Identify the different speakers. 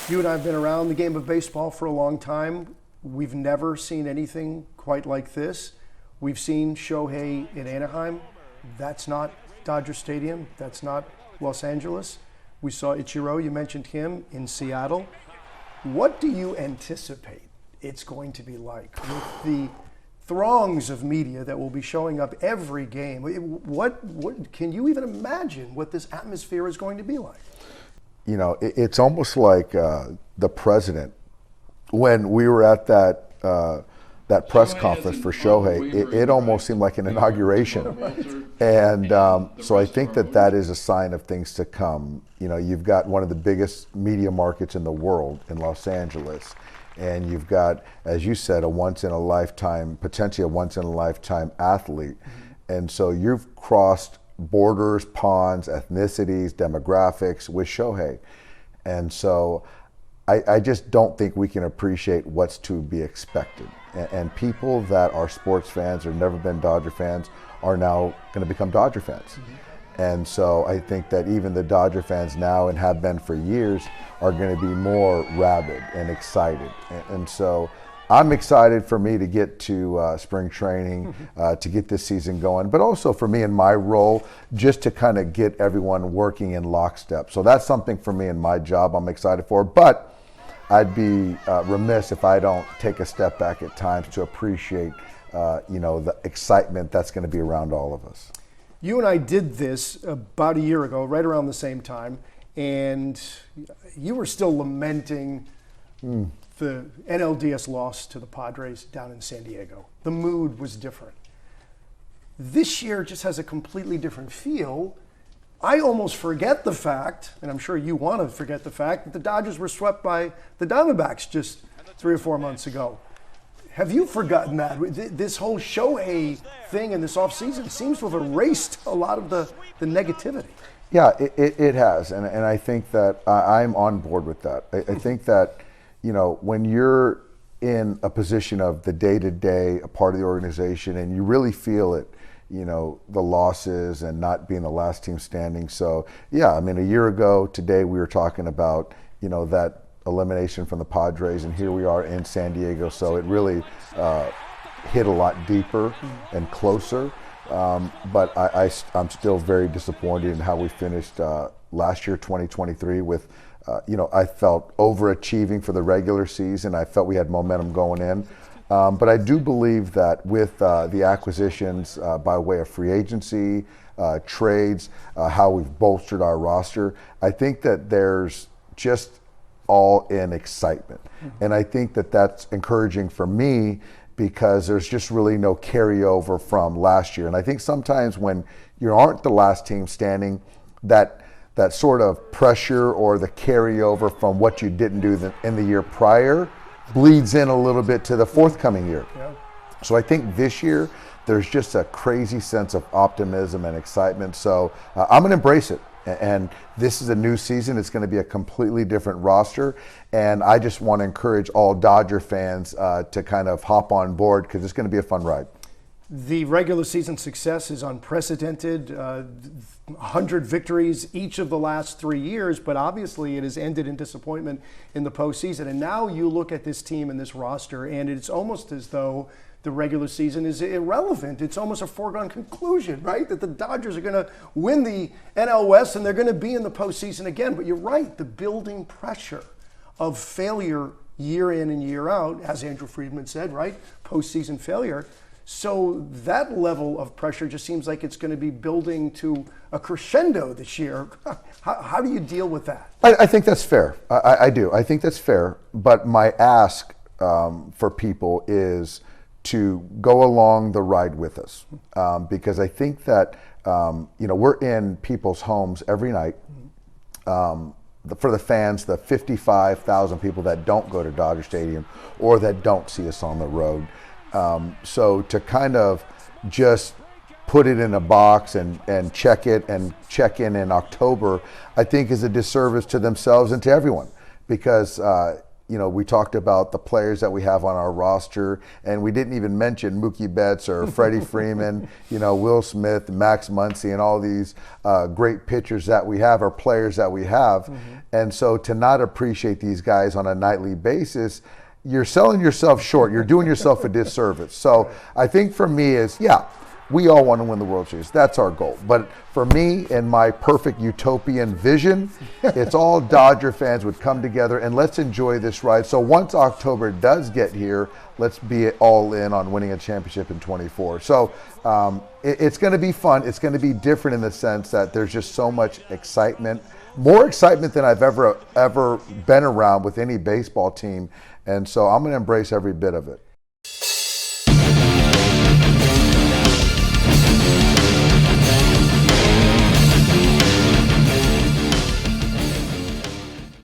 Speaker 1: You and I have been around the game of baseball for a long time. We've never seen anything quite like this. We've seen Shohei in Anaheim. That's not Dodger Stadium. That's not Los Angeles. We saw Ichiro, you mentioned him, in Seattle. What do you anticipate it's going to be like with the throngs of media that will be showing up every game? What can you even imagine what this atmosphere is going to be like?
Speaker 2: You know, it's almost like the president, when we were at that press conference for Shohei, it almost seemed like an inauguration. And so I think that is a sign of things to come. You know, you've got one of the biggest media markets in the world in Los Angeles. And you've got, as you said, potentially a once-in-a-lifetime athlete. And so you've crossed borders, ponds, ethnicities, demographics with Shohei. And so I just don't think we can appreciate what's to be expected. And people that are sports fans or never been Dodger fans are now going to become Dodger fans. And so I think that even the Dodger fans now, and have been for years, are going to be more rabid and excited. And so I'm excited for me to get to spring training, to get this season going, but also for me in my role, just to kind of get everyone working in lockstep. So that's something for me in my job I'm excited for. But I'd be remiss if I don't take a step back at times to appreciate the excitement that's going to be around all of us.
Speaker 1: You and I did this about a year ago, right around the same time, and you were still lamenting the NLDS loss to the Padres down in San Diego. The mood was different. This year just has a completely different feel. I almost forget the fact, and I'm sure you want to forget the fact, that the Dodgers were swept by the Diamondbacks just 3 or 4 months ago. Have you forgotten that? This whole Shohei thing in this offseason seems to have erased a lot of the negativity.
Speaker 2: Yeah, it has, and I think that I'm on board with that. I think that, when you're in a position of the day-to-day, a part of the organization, and you really feel it, the losses and not being the last team standing. So, yeah, I mean, a year ago today we were talking about, that elimination from the Padres, and here we are in San Diego. So it really hit a lot deeper and closer. But I'm still very disappointed in how we finished last year, 2023, with, I felt overachieving for the regular season. I felt we had momentum going in. But I do believe that with the acquisitions by way of free agency, trades, how we've bolstered our roster, I think that there's just all in excitement. And I think that that's encouraging for me, because there's just really no carryover from last year. And I think sometimes when you aren't the last team standing, that sort of pressure or the carryover from what you didn't do in the year prior bleeds in a little bit to the forthcoming year.
Speaker 1: Yeah.
Speaker 2: So I think this year there's just a crazy sense of optimism and excitement. So I'm going to embrace it. And this is a new season. It's going to be a completely different roster. And I just want to encourage all Dodger fans to kind of hop on board, because it's going to be a fun ride.
Speaker 1: The regular season success is unprecedented. 100 victories each of the last 3 years, but obviously it has ended in disappointment in the postseason. And now you look at this team and this roster, and it's almost as though the regular season is irrelevant. It's almost a foregone conclusion, right? That the Dodgers are going to win the NL West and they're going to be in the postseason again. But you're right, the building pressure of failure year in and year out, as Andrew Friedman said, right? Postseason failure. So that level of pressure just seems like it's going to be building to a crescendo this year. How do you deal with that?
Speaker 2: I think that's fair. I do. I think that's fair. But my ask for people is to go along the ride with us, because I think that we're in people's homes every night. For the fans, the 55,000 people that don't go to Dodger Stadium or that don't see us on the road. So to kind of just put it in a box and check it and check in October, I think is a disservice to themselves and to everyone, because we talked about the players that we have on our roster, and we didn't even mention Mookie Betts or Freddie Freeman, Will Smith, Max Muncy, and all these great pitchers that we have, or players that we have. Mm-hmm. And so to not appreciate these guys on a nightly basis, you're selling yourself short. You're doing yourself a disservice. So I think for me we all want to win the World Series. That's our goal. But for me, in my perfect utopian vision, it's all Dodger fans would come together and let's enjoy this ride. So once October does get here, let's be all in on winning a championship in 24. So it's going to be fun. It's going to be different in the sense that there's just so much excitement, more excitement than I've ever been around with any baseball team. And so I'm going to embrace every bit of it.